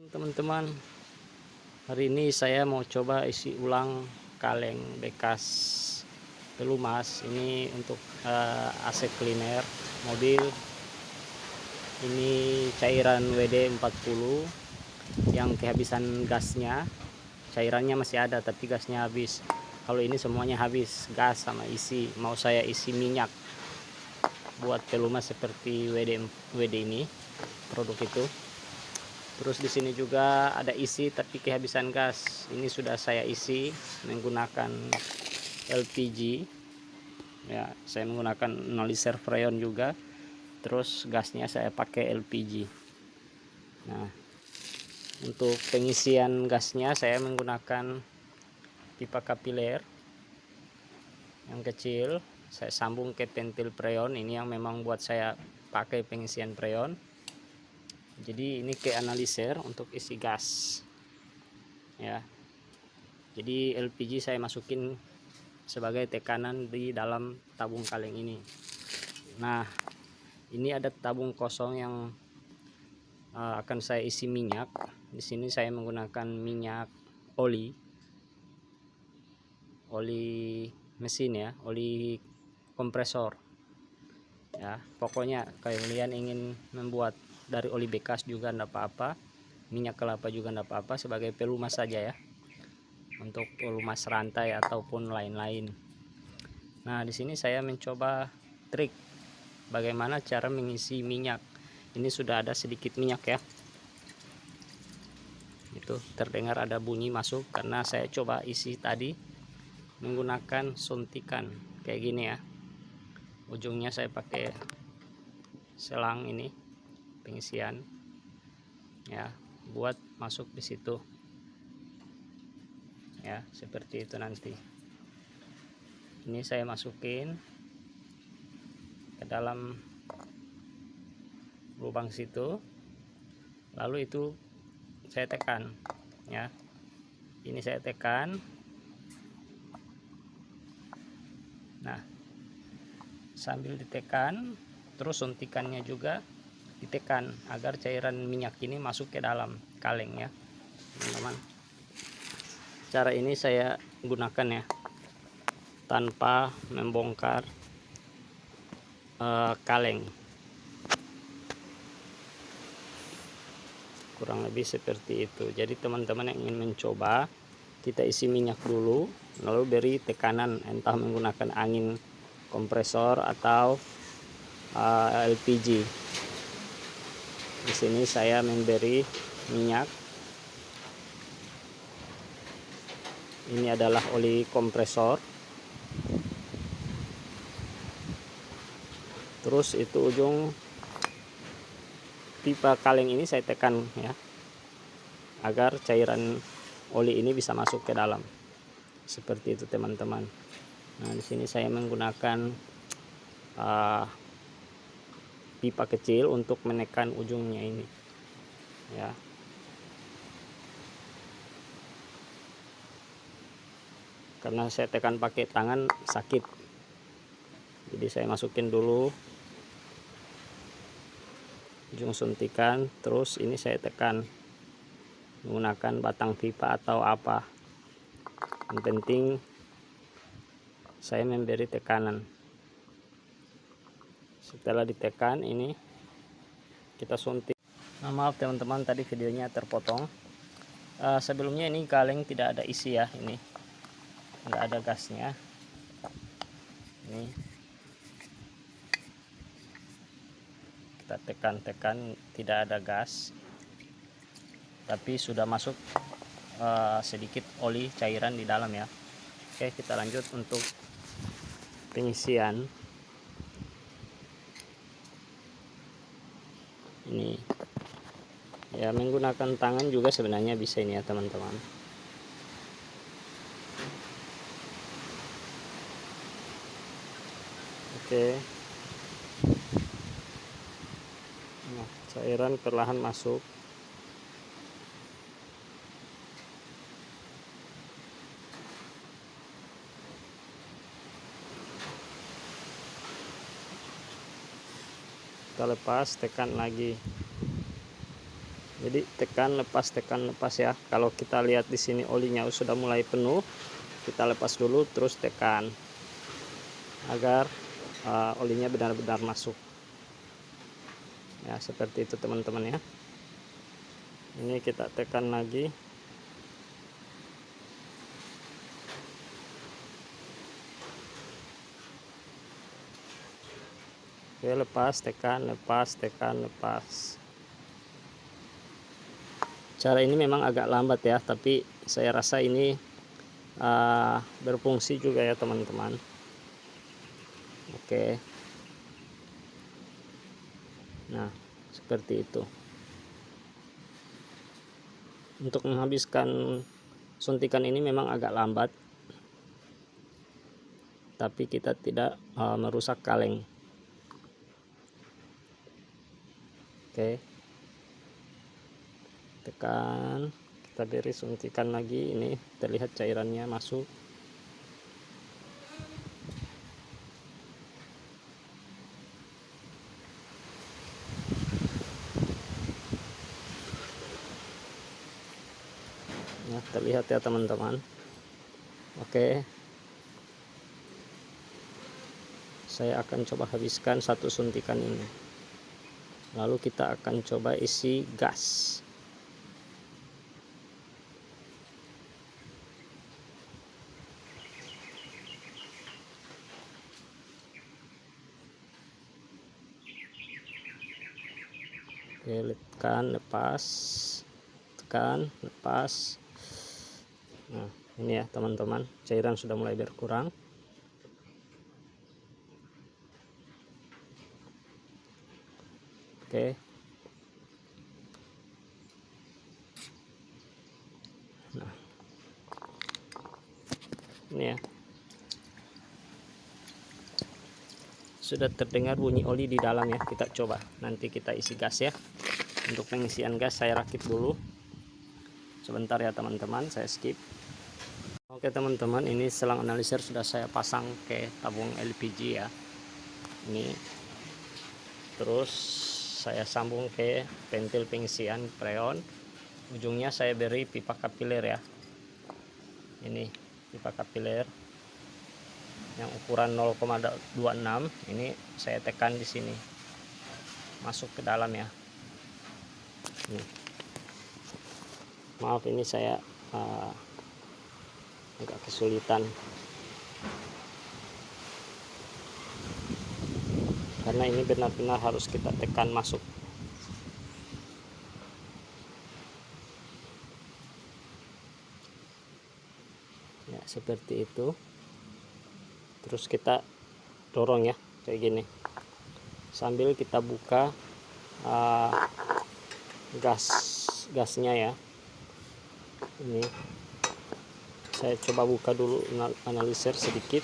Teman-teman, hari ini saya mau coba isi ulang kaleng bekas pelumas ini untuk AC cleaner mobil. Ini cairan WD 40 yang kehabisan gasnya. Cairannya masih ada tapi gasnya habis. Kalau ini semuanya habis, gas sama isi. Mau saya isi minyak buat pelumas seperti WD ini, produk itu. Terus di sini juga ada isi tapi kehabisan gas. Ini sudah saya isi menggunakan LPG. Ya, saya menggunakan 0 liter freon juga. Terus gasnya saya pakai LPG. Nah, untuk pengisian gasnya saya menggunakan pipa kapiler yang kecil. Saya sambung ke pentil freon. Ini yang memang buat saya pakai pengisian freon. Jadi ini ke analiser untuk isi gas ya. Jadi LPG saya masukin sebagai tekanan di dalam tabung kaleng ini. Nah, ini ada tabung kosong yang akan saya isi minyak. Di sini saya menggunakan minyak oli mesin ya, oli kompresor ya. Pokoknya kalian ingin membuat dari oli bekas juga enggak apa-apa, minyak kelapa juga enggak apa-apa, sebagai pelumas saja ya, untuk pelumas rantai ataupun lain-lain. Nah, di sini saya mencoba trik bagaimana cara mengisi minyak. Ini sudah ada sedikit minyak ya, itu terdengar ada bunyi masuk karena saya coba isi tadi menggunakan suntikan kayak gini ya. Ujungnya saya pakai selang ini pengisian ya, buat masuk di situ ya, seperti itu. Nanti ini saya masukin ke dalam lubang situ, lalu itu saya tekan ya. Ini saya tekan. Nah, sambil ditekan terus suntikannya juga ditekan agar cairan minyak ini masuk ke dalam kaleng ya, teman-teman. Cara ini saya gunakan ya, tanpa membongkar kaleng. Kurang lebih seperti itu. Jadi teman-teman yang ingin mencoba, kita isi minyak dulu, lalu beri tekanan entah menggunakan angin kompresor atau LPG. Di sini saya memberi minyak. Ini adalah oli kompresor. Terus itu ujung pipa kaleng ini saya tekan ya, agar cairan oli ini bisa masuk ke dalam. Seperti itu teman-teman. Nah, di sini saya menggunakan pipa kecil untuk menekan ujungnya ini ya. Karena saya tekan pakai tangan sakit, jadi saya masukin dulu ujung suntikan, terus ini saya tekan menggunakan batang pipa atau apa. Yang penting saya memberi tekanan. Setelah ditekan ini kita suntik. Nah, maaf teman-teman, tadi videonya terpotong. Sebelumnya ini kaleng tidak ada isi ya, ini nggak ada gasnya. Ini kita tekan-tekan, tidak ada gas, tapi sudah masuk sedikit oli cairan di dalam ya. Oke, kita lanjut untuk pengisian. Ini ya, menggunakan tangan juga sebenarnya bisa ini ya teman-teman. Oke. Nah, cairan perlahan masuk. Kita lepas, tekan lagi. Jadi tekan lepas ya. Kalau kita lihat di sini olinya sudah mulai penuh, kita lepas dulu terus tekan agar olinya benar-benar masuk ya, seperti itu teman-teman ya. Ini kita tekan lagi. Oke, lepas, tekan, lepas. Cara ini memang agak lambat ya, tapi saya rasa ini berfungsi juga ya teman-teman. Oke. Nah, seperti itu. Untuk menghabiskan suntikan ini memang agak lambat, tapi kita tidak merusak kaleng. Oke, tekan, kita beri suntikan lagi. Ini terlihat cairannya masuk. Nah, terlihat ya teman-teman. Oke, saya akan coba habiskan satu suntikan ini, lalu kita akan coba isi gas. Oke, tekan, lepas, tekan, lepas. Nah, ini ya teman-teman, cairan sudah mulai berkurang. Oke. Nah, ini ya. Sudah terdengar bunyi oli di dalam ya. Kita coba, nanti kita isi gas ya. Untuk pengisian gas saya rakit dulu. Sebentar ya teman-teman, saya skip. Oke teman-teman, ini selang analiser sudah saya pasang ke tabung LPG ya. Ini terus saya sambung ke pentil pengisian freon. Ujungnya saya beri pipa kapiler ya. Ini pipa kapiler yang ukuran 0,26. Ini saya tekan di sini, masuk ke dalam ya. Nih. Maaf, ini saya agak kesulitan karena ini benar-benar harus kita tekan masuk. Ya, seperti itu. Terus kita dorong ya, kayak gini, sambil kita buka gasnya ya. Ini saya coba buka dulu analiser sedikit.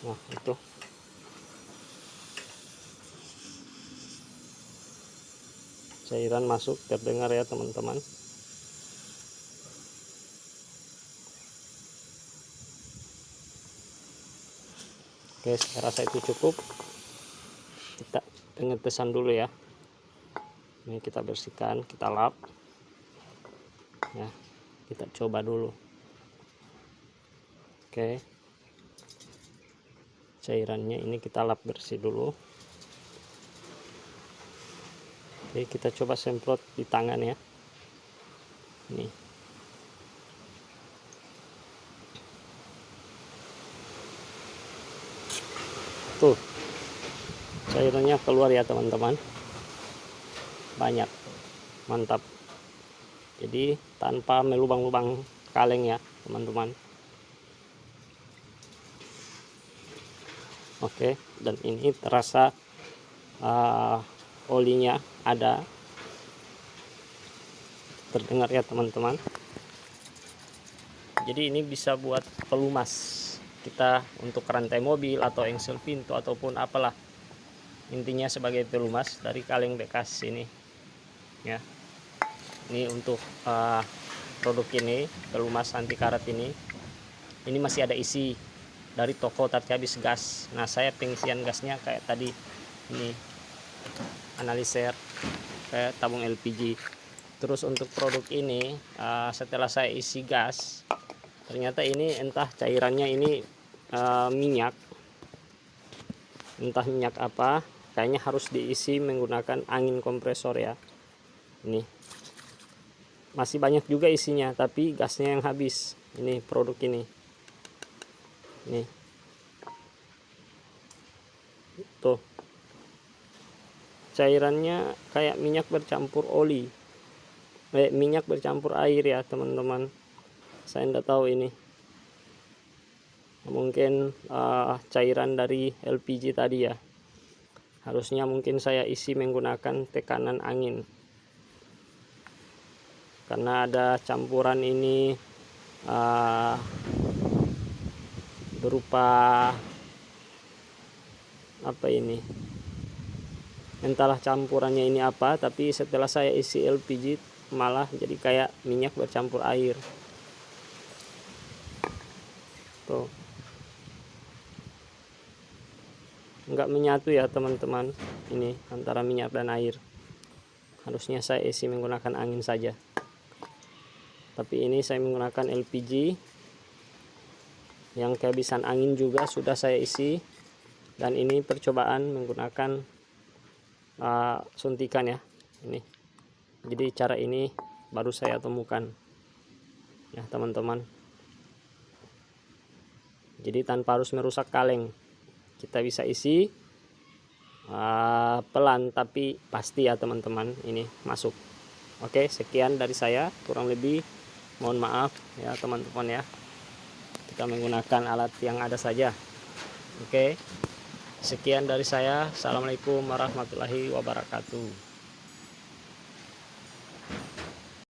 Nah, itu cairan masuk, terdengar ya teman-teman. Oke, saya rasa itu cukup. Kita pengetesan dulu ya. Ini kita bersihkan, kita lap ya, kita coba dulu. Oke, cairannya ini kita lap bersih dulu. Oke, kita coba semprot di tangan ya. Nih, tuh cairannya keluar ya teman-teman, banyak, mantap. Jadi tanpa melubang-lubang kaleng ya teman-teman. Oke, dan ini terasa olinya ada, terdengar ya teman-teman. Jadi ini bisa buat pelumas kita untuk rantai mobil atau engsel pintu ataupun apalah, intinya sebagai pelumas dari kaleng bekas ini ya. Ini untuk produk ini, pelumas anti karat ini masih ada isi dari toko tadi habis gas. Nah, saya pengisian gasnya kayak tadi ini analiser kayak tabung LPG. Terus untuk produk ini setelah saya isi gas, ternyata ini entah cairannya ini minyak, entah minyak apa, kayaknya harus diisi menggunakan angin kompresor ya. Ini masih banyak juga isinya, tapi gasnya yang habis. Ini produk ini, nih tuh cairannya kayak minyak bercampur oli, minyak bercampur air ya teman-teman. Saya tidak tahu ini, mungkin cairan dari LPG tadi ya. Harusnya mungkin saya isi menggunakan tekanan angin, karena ada campuran ini berupa apa ini, entahlah campurannya ini apa, tapi setelah saya isi LPG malah jadi kayak minyak bercampur air tuh, nggak menyatu ya teman-teman, ini antara minyak dan air. Harusnya saya isi menggunakan angin saja, tapi ini saya menggunakan LPG yang kehabisan angin juga sudah saya isi. Dan ini percobaan menggunakan suntikan ya ini. Jadi cara ini baru saya temukan ya teman-teman. Jadi tanpa harus merusak kaleng, kita bisa isi pelan tapi pasti ya teman-teman, ini masuk. Oke, sekian dari saya, kurang lebih mohon maaf ya teman-teman ya. Kita menggunakan alat yang ada saja. Oke, sekian dari saya. Assalamualaikum warahmatullahi wabarakatuh.